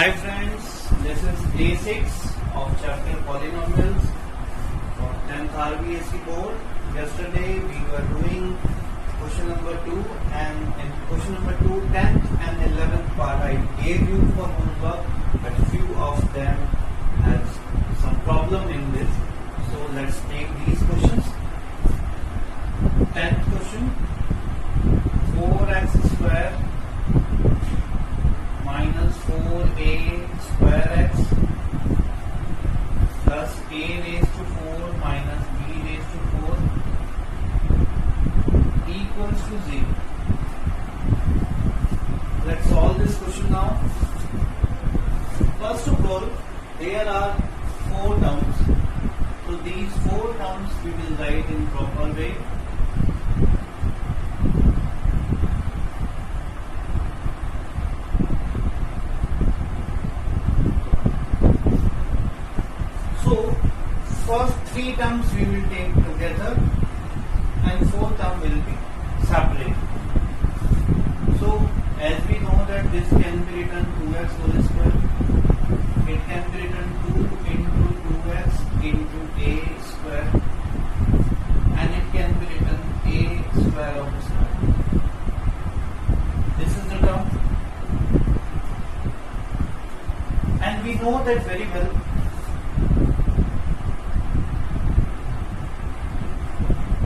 Hi friends, this is day 6 of chapter polynomials for 10th RBSE board. Yesterday we were doing question number 2 and in question number 2, 10th and 11th part I gave you for homework, but few of them has some problem in this. So let's take these questions. 10th question, 4x square minus 4a square x plus a raised to 4 minus b raised to 4 equals to 0. Let's solve this question now. First of all, there are 4 terms. So these 4 terms we will write in proper way. First 3 terms we will take together and 4th term will be separate. So as we know that this can be written 2x whole square, it can be written 2 into 2x into a square, and it can be written a square of square. This is the term, and we know that very well.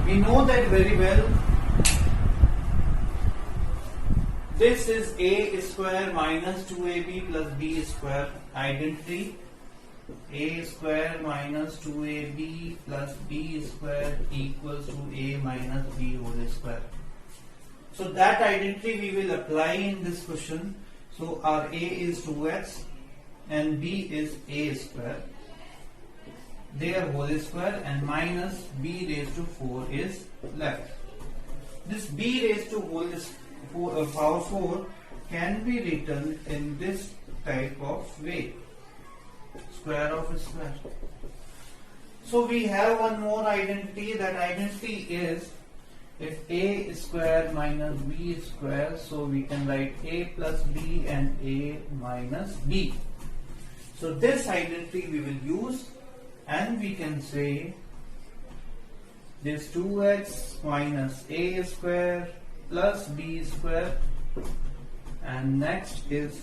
We know that very well. This is a square minus 2ab plus b square identity. A square minus 2ab plus b square equals to a minus b whole square. So that identity we will apply in this question. So our a is 2x and b is a square, their whole square, and minus b raised to 4 is left. This b raised to power 4 can be written in this type of way, square of a square. So we have one more identity. That identity is if a square minus b square, so we can write a plus b and a minus b. So this identity we will use, and we can say this 2x minus a square plus b square, and next is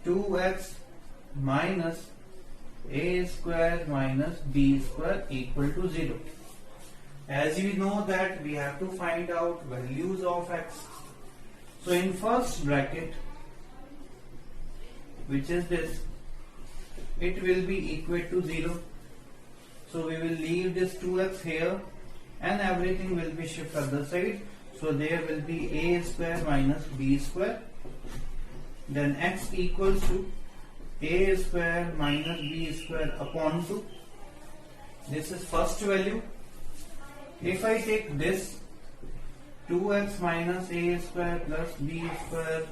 2x minus a square minus b square equal to 0. As we know that we have to find out values of x. So in first bracket, which is this, it will be equal to 0. So we will leave this 2x here and everything will be shifted other side. So there will be a square minus b square. Then x equals to a square minus b square upon 2. This is first value. If I take this 2x minus a square plus b square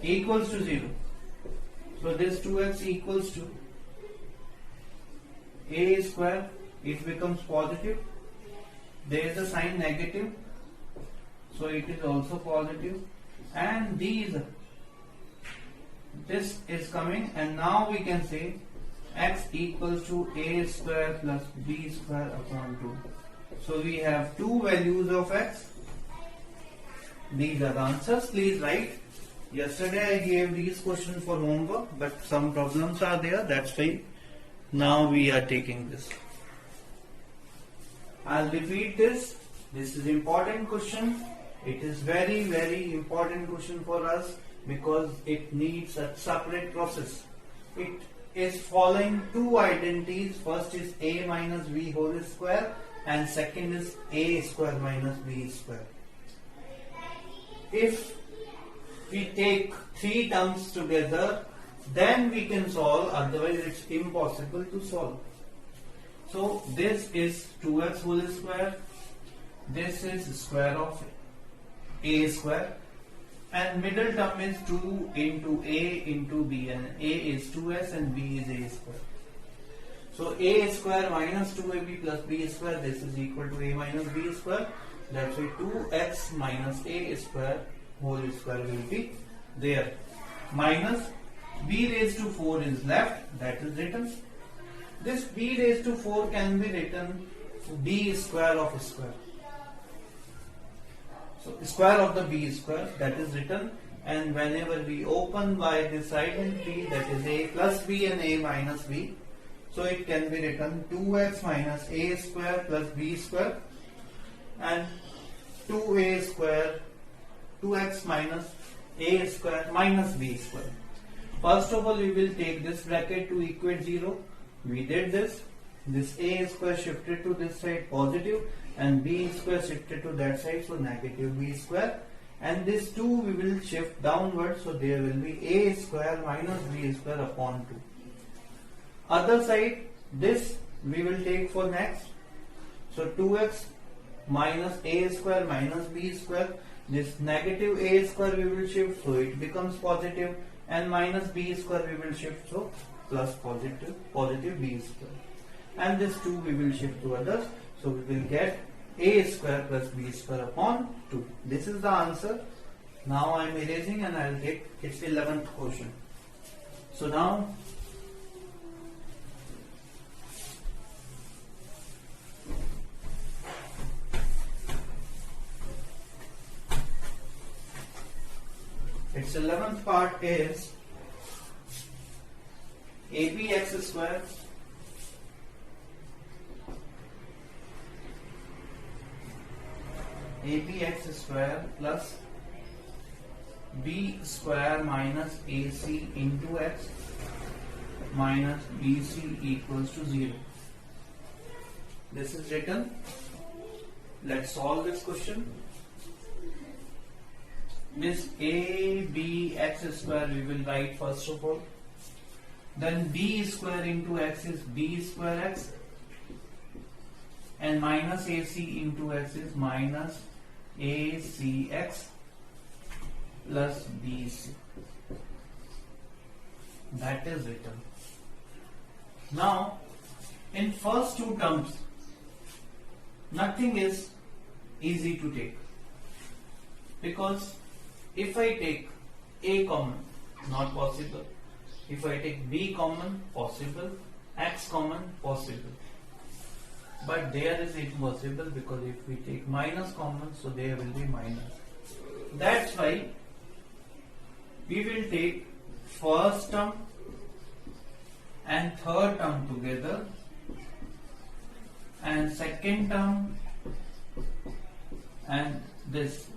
equals to 0. So this 2x equals to a square, it becomes positive. There is a sign negative, so it is also positive. And this is coming, and now we can say x equals to a square plus b square upon 2. So we have 2 values of x. These are the answers. Please write. Yesterday I gave these questions for homework, but some problems are there. That's why now we are taking this. I'll repeat this. This is important question. It is very, very important question for us because it needs a separate process. It is following 2 identities. First is a minus b whole square, and second is a square minus b square. If we take 3 terms together, then we can solve, otherwise it's impossible to solve. So this is 2x whole square, this is square of a square, and middle term is 2 into a into b, and a is 2s and b is a square. So a square minus 2ab plus b square, this is equal to a minus b square. That's why 2x minus a square whole square will be there, minus b raised to 4 is left, that is written. This b raised to 4 can be written b square of square. So square of the b square, that is written, and whenever we open by this identity, that is a plus b and a minus b, so it can be written 2x minus a square plus b square and 2a square 2x minus a square minus b square. First of all, we will take this bracket to equate 0. We did this. This a square shifted to this side positive and b square shifted to that side, so negative b square. And this 2 we will shift downward, so there will be a square minus b square upon 2. Other side, this we will take for next. So 2x minus a square minus b square. This negative a square we will shift, so it becomes positive, and minus b square we will shift, so plus positive b square. And this 2 we will shift to others, so we will get a square plus b square upon 2. This is the answer. Now I am erasing and I will take its 11th question. So now its 11th part is abx square abx square plus b square minus ac into x minus bc equals to 0. This is written. Let's solve this question. This abx square we will write first of all. Then b square into x is b square x, and minus ac into x is minus acx plus bc. That is written. Now, in first two terms, nothing is easy to take, because if I take a common, not possible. If I take b common, possible. X common, possible. But there is impossible, because if we take minus common, so there will be minus. That's why we will take first term and third term together, and second term and this.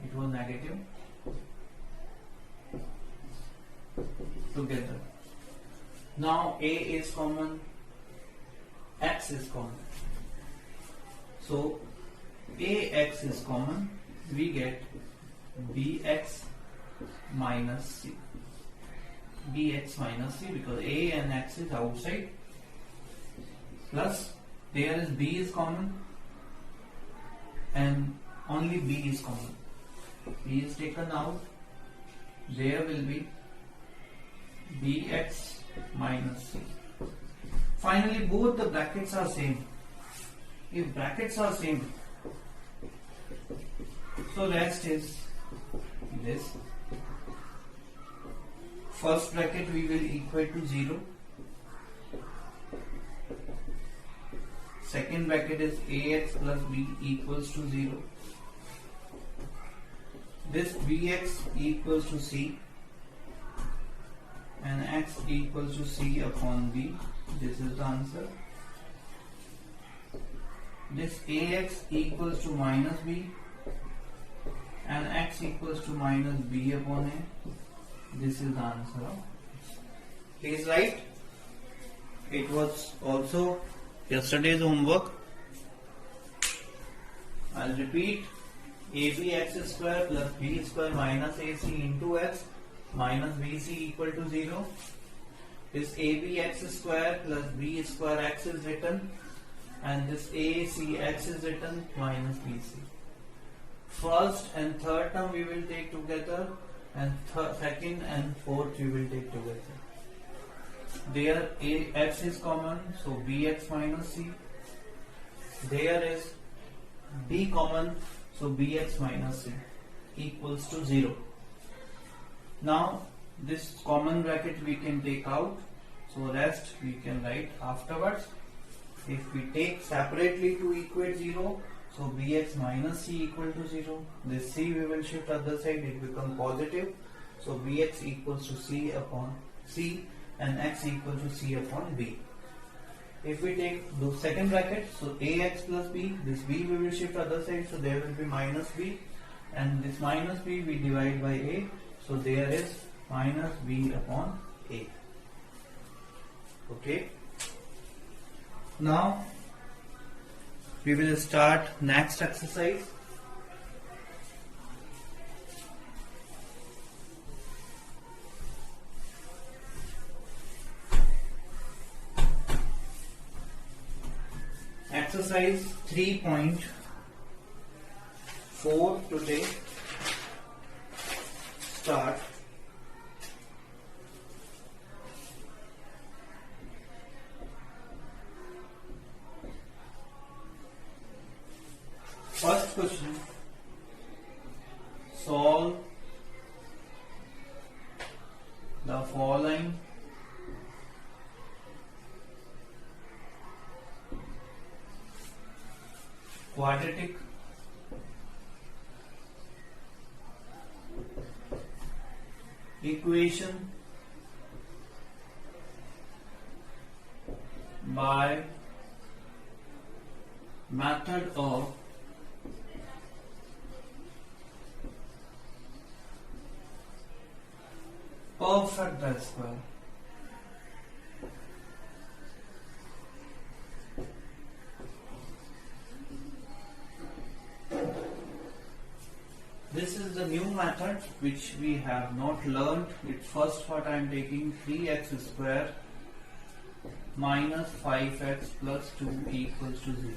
It was negative together. Now a is common, x is common. So ax is common, we get bx minus c. Bx minus c, because a and x is outside, plus there is b is common and only b is common. B is taken out, there will be bx minus c. Finally, both the brackets are same. If brackets are same, so rest is this. First bracket we will equate to 0. Second bracket is ax plus b equals to 0. This bx equals to c and x equals to c upon b. This is the answer. This ax equals to minus b and x equals to minus b upon a. This is the answer. Please write. It was also yesterday's homework. I'll repeat. abx square plus b square minus ac into x minus bc equal to 0. This abx square plus b square x is written, and this acx is written minus bc. First and third term we will take together, and second and fourth we will take together. There x is common, so bx minus c. There is b common, so bx minus c. equals to 0. Now this common bracket we can take out, so rest we can write afterwards. If we take separately to equate 0, so bx minus c equal to 0. This c we will shift other side, it becomes positive. So bx equals to c upon c and x equal to c upon b. If we take the second bracket, so ax plus b, this b we will shift other side, so there will be minus b, and this minus b we divide by a, so there is minus b upon a. Okay. Now we will start next exercise. Exercise 3.4 today. Start. First question. Solve the following quadratic equation by method of perfect del square. This is the new method which we have not learned. It first what I am taking 3x square minus 5x plus 2 equals to 0.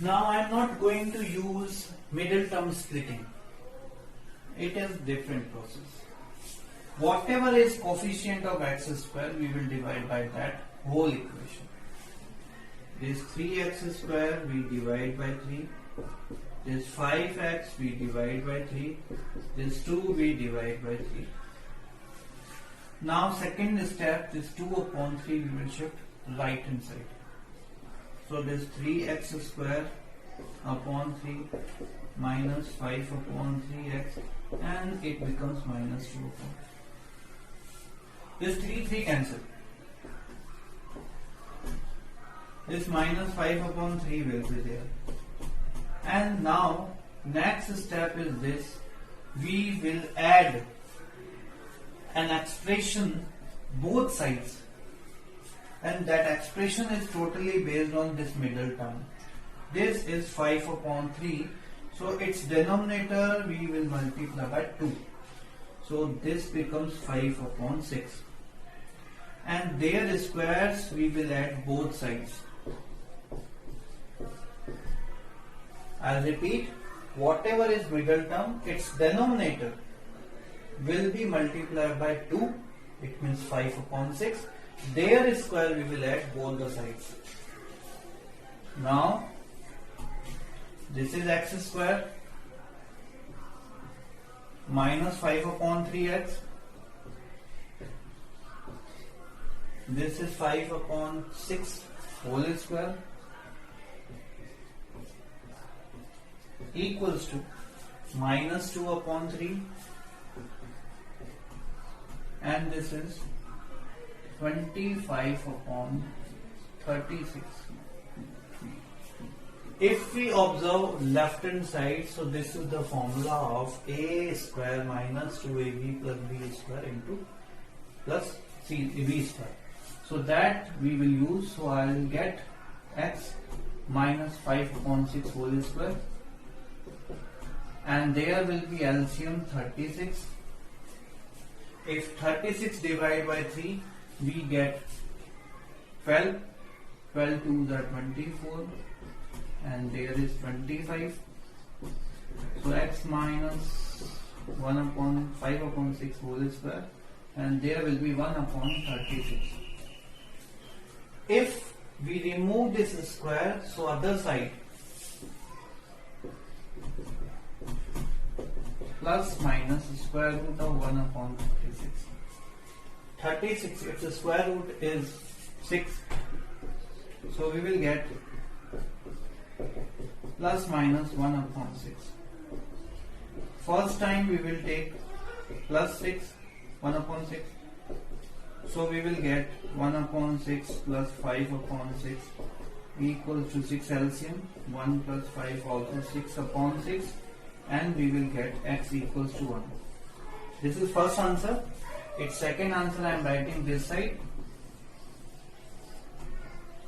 Now I am not going to use middle term splitting. It is different process. Whatever is coefficient of x square, we will divide by that whole equation. This 3x square we divide by 3. This 5x we divide by 3. This 2 we divide by 3. Now second step, this 2 upon 3 we will shift right hand side. So this 3x square upon 3 minus 5 upon 3x, and it becomes minus 2 upon 3. This 3 cancel. This minus 5 upon 3 will be there. And now next step is this. We will add an expression both sides, and that expression is totally based on this middle term. This is 5 upon 3, so its denominator we will multiply by 2. So this becomes 5 upon 6. And their squares we will add both sides. I'll repeat, whatever is middle term, its denominator will be multiplied by 2. It means 5 upon 6. Their square we will add both the sides. Now this is x square minus 5 upon 3x. This is 5 upon 6 whole square equals to minus 2 upon 3, and this is 25 upon 36. If we observe left hand side, so this is the formula of a square minus 2ab plus b square into plus b square. So that we will use, so I will get x minus 5 upon 6 whole square, and there will be LCM 36. If 36 divided by 3, we get 12. 12 2 are 24, and there is 25. So x minus 1 upon 5 upon 6 whole square, and there will be 1 upon 36. If we remove this square, so other side plus minus square root of 1 upon 36. 36, if the square root is 6, so we will get plus minus 1 upon 6. First time we will take plus 6, 1 upon 6. So we will get 1 upon 6 plus 5 upon 6 equals to 6 LCM. 1 plus 5 also 6 upon 6, and we will get x equals to 1. This is first answer. Its second answer I am writing this side.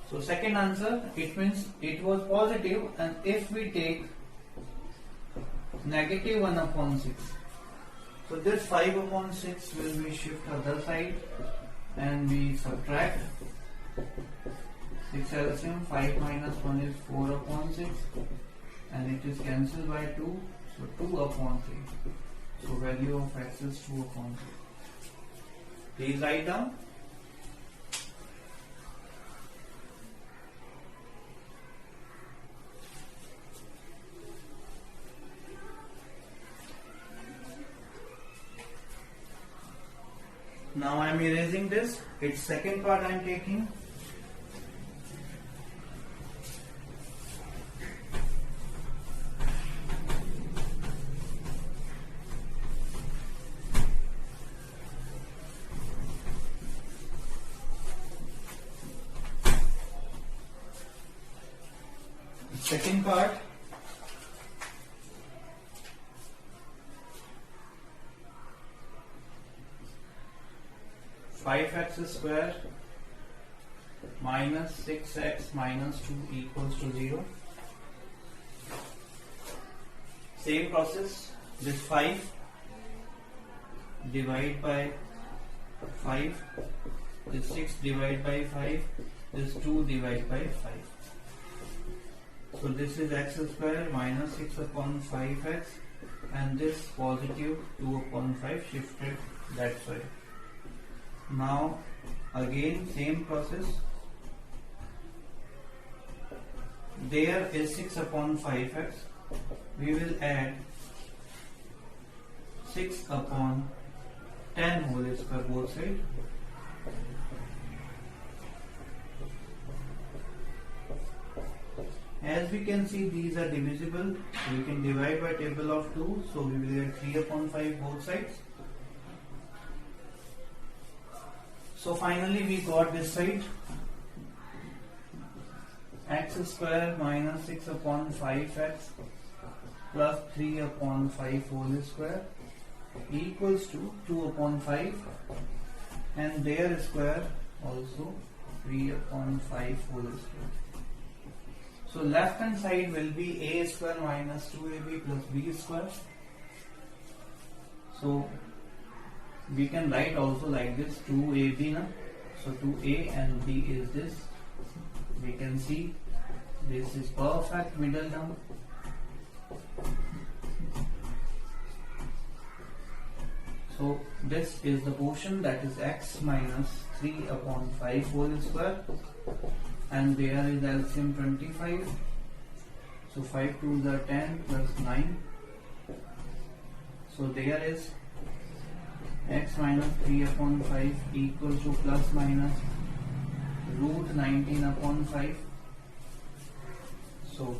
So second answer, it means it was positive, and if we take negative 1 upon 6, so this 5 upon 6 will be shift other side, and we subtract 6 LCM. 5 minus 1 is 4 upon 6, and it is cancelled by 2, so 2 upon 3. So value of x is 2 upon 3. Please write down. Now I am erasing this. Its second part I am taking. Second part, five x square minus 6x minus 2 equals to 0. Same process. This 5 divide by 5. This 6 divide by 5. This 2 divide by 5. So this is x square minus 6 upon 5x, and this positive 2 upon 5 shifted that side. Now again same process. There is 6 upon 5x. We will add 6 upon 10 whole square both sides. As we can see, these are divisible. We can divide by table of 2. So we will get 3 upon 5 both sides. So finally we got this side. X square minus 6 upon 5x plus 3 upon 5 whole square equals to 2 upon 5, and their square also 3 upon 5 whole square. So left hand side will be a square minus 2ab plus b square. So we can write also like this, 2ab na. So 2a and b is this. We can see this is perfect middle term. So this is the portion, that is x minus 3 upon 5 whole square, and there is LCM 25. So 5 2s are 10 plus 9. So there is x minus 3 upon 5 equals to plus minus root 19 upon 5. So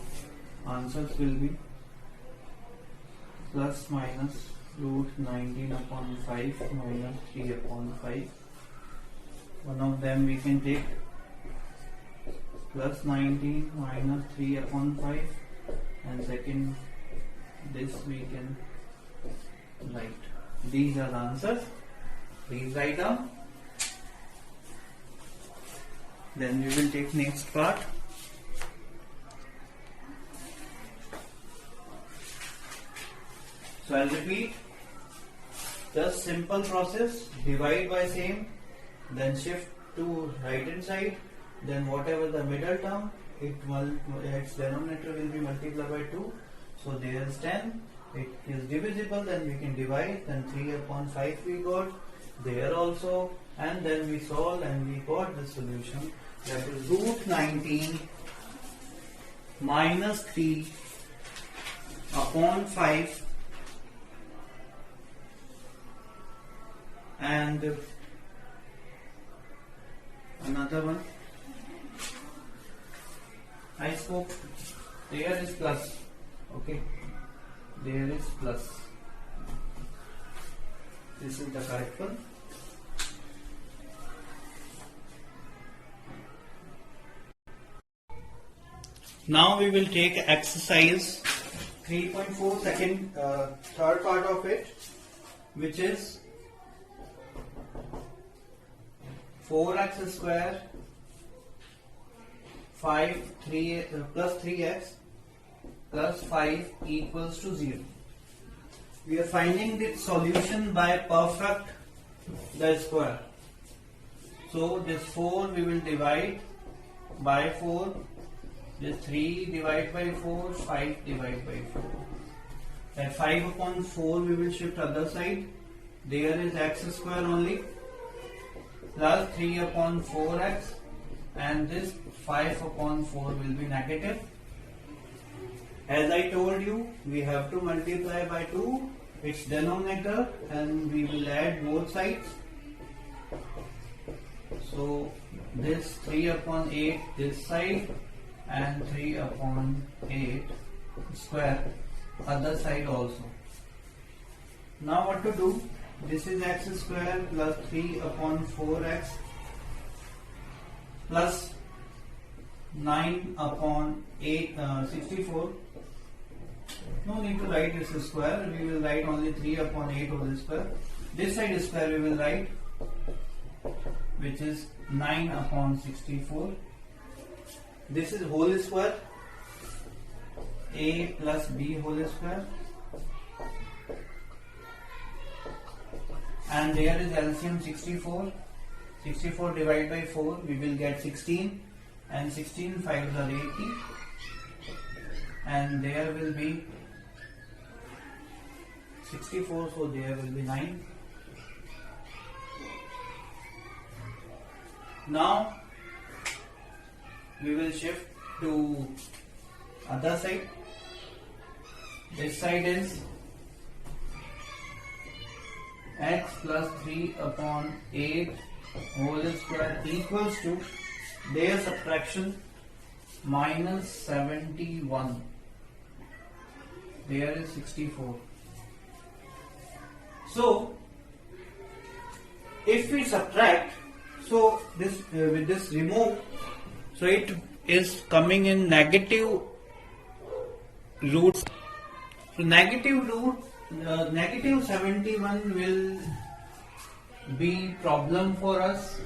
answers will be plus minus root 19 upon 5 minus 3 upon 5. One of them we can take plus 19 minus 3 upon 5, and second this we can write. These are the answers. Please write down. Then we will take next part. So I'll repeat. Just simple process. Divide by same, then shift to right hand side, then whatever the middle term, its denominator will be multiplied by 2. So there is 10. It is divisible, then we can divide, then 3 upon 5 we got there also, and then we solve and we got the solution, that is root 19 minus 3 upon 5 and another one I spoke, there is plus, okay, there is plus, this is the correct one. Now we will take exercise 3.4 third part of it, which is 4x square 3 plus 3x plus 5 equals to 0. We are finding the solution by perfect the square. So this 4 we will divide by 4, this 3 divide by 4, 5 divide by 4. That 5 upon 4 we will shift other side. There is x square only, plus 3 upon 4x, and this 5 upon 4 will be negative. As I told you, we have to multiply by 2 its denominator, and we will add both sides. So this 3 upon 8 this side, and 3 upon 8 square other side also. Now what to do? This is x square plus 3 upon 4x plus 9 upon 64. No need to write this square, we will write only 3 upon 8 whole square. This side square we will write, which is 9 upon 64. This is whole square, a plus b whole square, and there is LCM 64. 64 divided by 4 we will get 16, and 16 5s are 80, and there will be 64, so there will be 9. Now we will shift to other side. This side is x plus 3 upon 8 whole square equals to their subtraction minus 71. There is 64. So if we subtract, so this with this remove, so it is coming in negative roots. So negative root, negative 71 will be problem for us,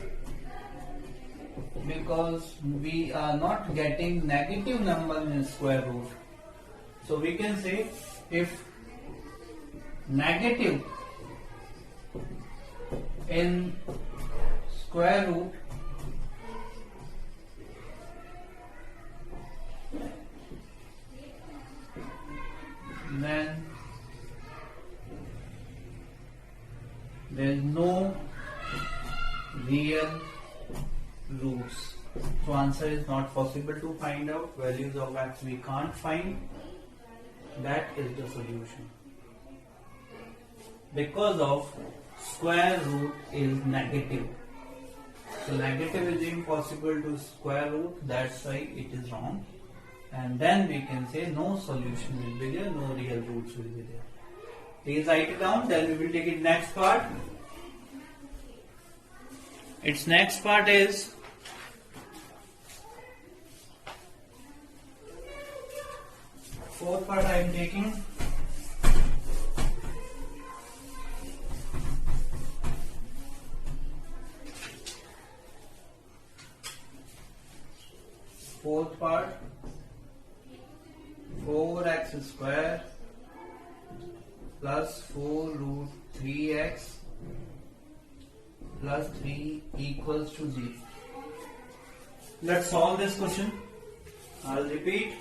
because we are not getting negative number in square root. So we can say if negative in square root then there is no real roots. So answer is not possible to find out. Values of x we can't find. That is the solution. Because of square root is negative. So negative is impossible to square root, that's why it is wrong. And then we can say no solution will be there, no real roots will be there. Please write it down, then we will take it next part. Its next part is fourth part I am taking. Fourth part, 4x square plus 4 root 3x plus 3 equals to 0. Let's solve this question. I'll repeat.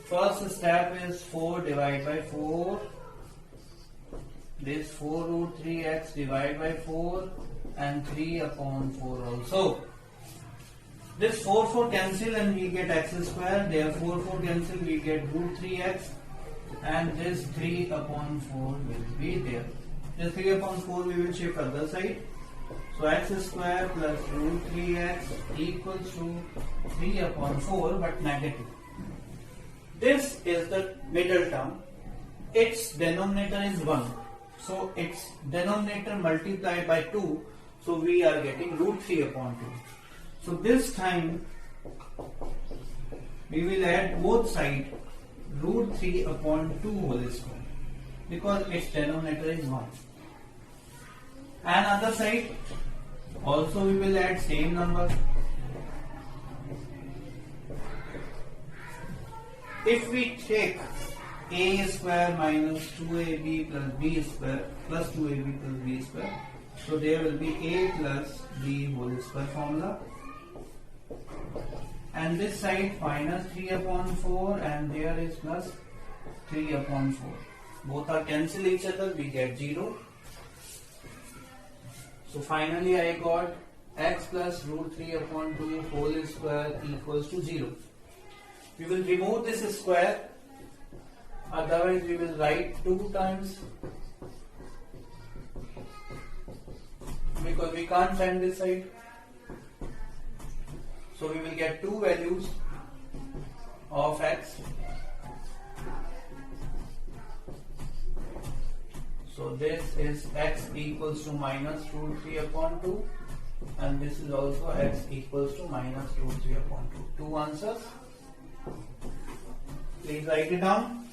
First step is 4 divided by 4. This 4 root 3x divided by 4 and 3 upon 4 also. This 4 cancel and we get x square. Therefore 4 cancel, we get root 3x and this 3 upon 4 will be there. This 3 upon 4 we will shift other side. So x square plus root 3x equals to 3 upon 4 but negative. This is the middle term. Its denominator is 1. So its denominator multiplied by 2. So we are getting root 3 upon 2. So this time we will add both sides root 3 upon 2 whole square because its denominator is 1. And other side also we will add same number. If we take a square minus 2ab plus b square plus 2ab plus b square, so there will be a plus b whole square formula. And this side minus 3 upon 4 and there is plus 3 upon 4. Both are cancel each other, we get 0. So finally I got x plus root 3 upon 2 whole square equals to 0. We will remove this square, otherwise we will write 2 times because we can't find this side. So we will get two values of x. So this is x equals to minus root 3 upon 2 and this is also x equals to minus root 3 upon 2. Two answers. Please write it down.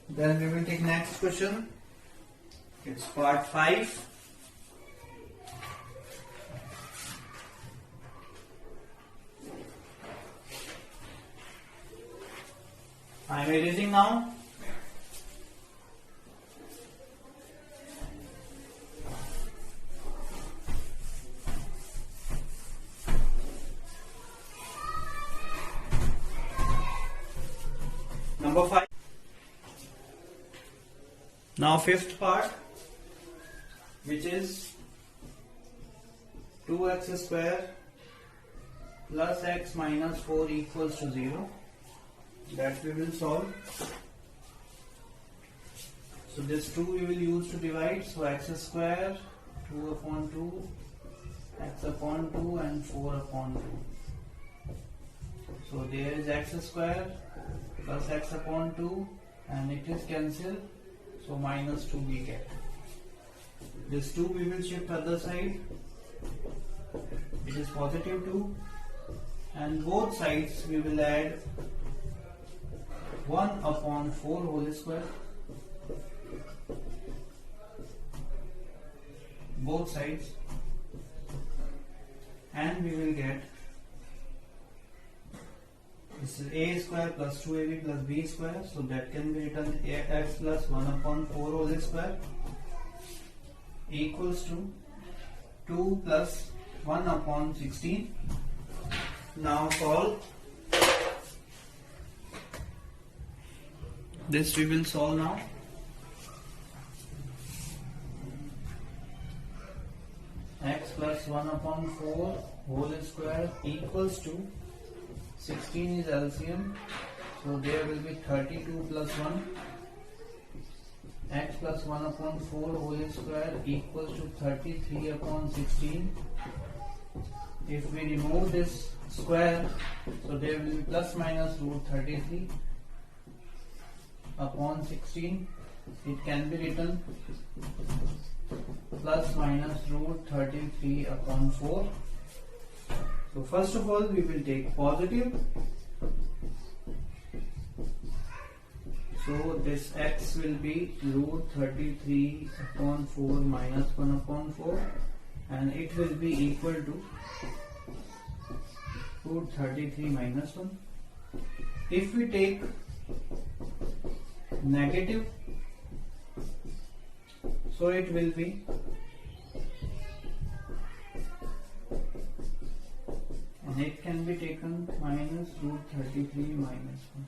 Then we will take next question. It's part 5. I am erasing now. Number 5. Now fifth part, which is 2x square plus x minus 4 equals to 0. That we will solve. So this 2 we will use to divide. So x square 2 upon 2, x upon 2 and 4 upon 2. So there is x square plus x upon 2 and it is cancelled. So minus 2 we get. This 2 we will shift other side. It is positive 2 and both sides we will add 1 upon 4 whole square. Both sides. And we will get this is a square plus 2ab plus b square. So that can be written x plus 1 upon 4 whole square equals to 2 plus 1 upon 16. Now solve. This we will solve now. X plus 1 upon 4 whole square equals to 16 is LCM. So there will be 32 plus 1. X plus 1 upon 4 whole square equals to 33 upon 16. If we remove this square, so there will be plus minus root 33 upon 16. It can be written plus minus root 33 upon 4. So first of all we will take positive. So this x will be root 33 upon 4 minus 1 upon 4 and it will be equal to root 33 minus 1. If we take negative, so it will be and it can be taken minus root 33 minus 1.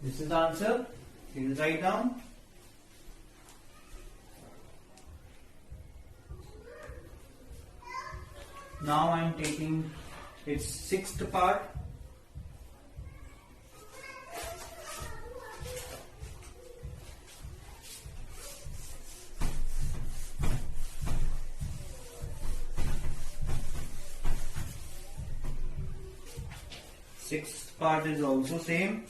This is the answer. Please write down. Now I am taking its sixth part. Sixth part is also same.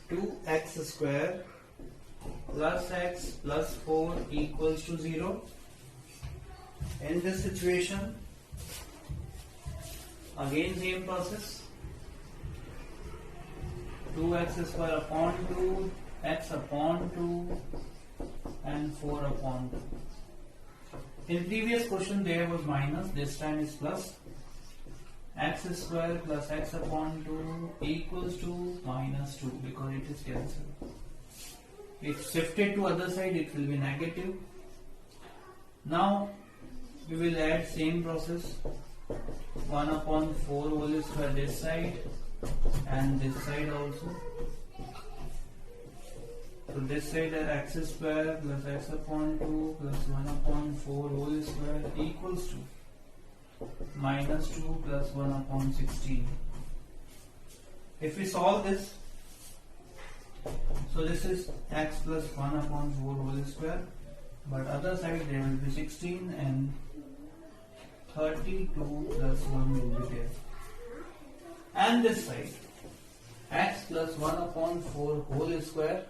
2x square plus x plus 4 equals to 0. In this situation, again same process. 2x square upon 2, x upon 2 and 4 upon 2. In previous question there was minus, this time is plus. X square plus x upon 2 equals to minus 2 because it is cancelled. If shifted to other side it will be negative. Now we will add same process. 1 upon 4 whole square this side and this side also. So this side x square plus x upon 2 plus 1 upon 4 whole square equals to minus 2 plus 1 upon 16. If we solve this, so this is x plus 1 upon 4 whole square, but other side there will be 16 and 32 plus 1 will be there. And this side, x plus 1 upon 4 whole square,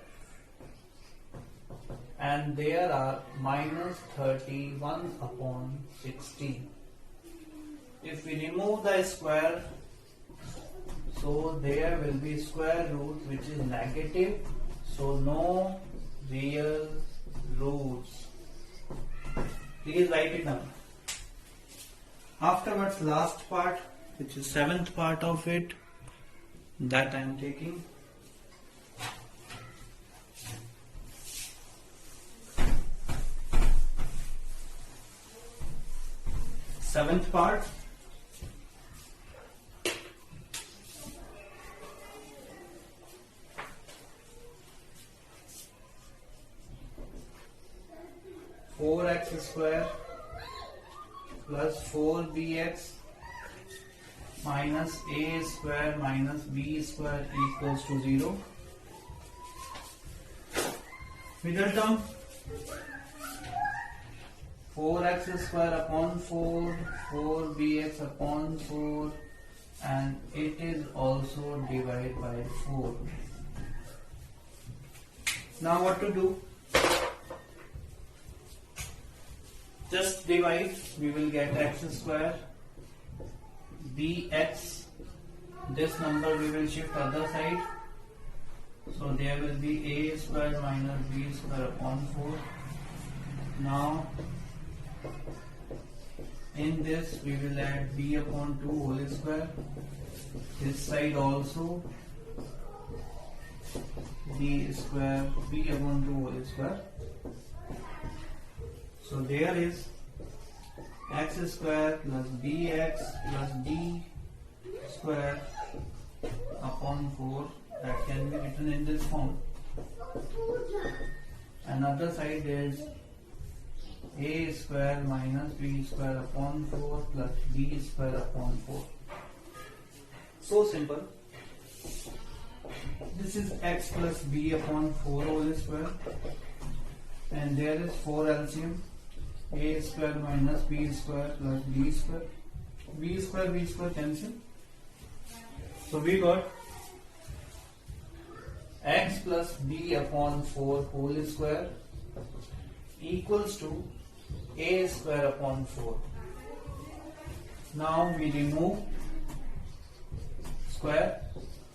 and there are minus 31 upon 16. If we remove the square, so there will be square root which is negative, so no real roots. Please write it down. Afterwards, last part, which is seventh part of it, that I am taking. Seventh part. Four x square plus 4bx minus a square minus b square equals to 0. Middle term, 4x square upon 4, 4bx upon 4, and it is also divided by 4. Now what to do? Just divide, we will get x square bx, this number we will shift other side, so there will be a square minus b square upon 4. Now in this we will add b upon 2 whole square, this side also b square b upon 2 whole square. So there is x square plus bx plus b square upon 4, that can be written in this form. Another side is a square minus b square upon 4 plus b square upon 4. So simple. This is x plus b upon 4 whole square, and there is 4 LCM. A square minus b square plus b square cancel. So we got x plus b upon 4 whole square equals to a square upon 4. Now we remove square,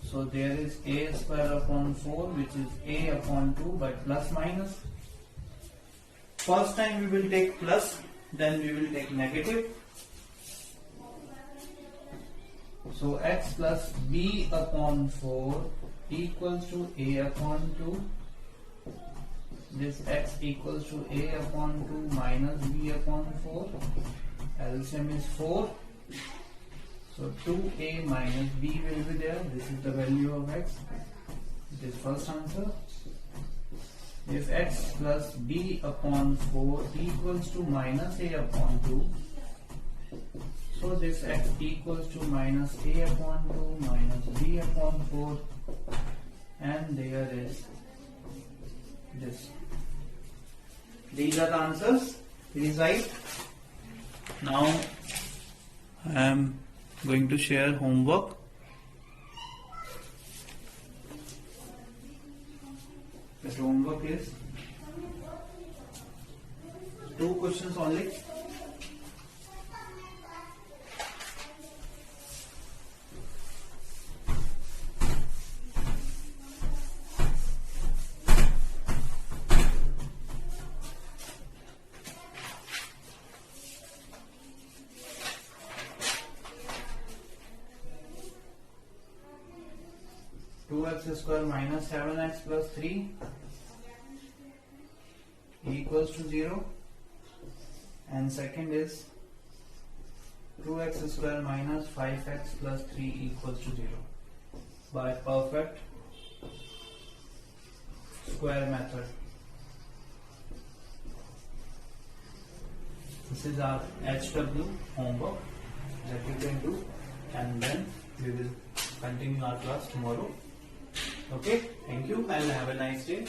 so there is a square upon 4 which is a upon 2 but plus minus. First time we will take plus, then we will take negative. So x plus b upon 4 equals to a upon 2. This x equals to a upon 2 minus b upon 4. LCM is 4. So 2a minus b will be there. This is the value of x. This first answer. If x plus b upon 4 equals to minus a upon 2, so this x equals to minus a upon 2 minus b upon 4, and there is this. These are the answers. Please write. Now I am going to share homework. The homework is 2 questions only. Two x square minus 7x plus 3 equals to 0, and second is 2x square minus 5x plus 3 equals to 0 by perfect square method. This is our HW homework that you can do, and then we will continue our class tomorrow. Okay, thank you and have a nice day.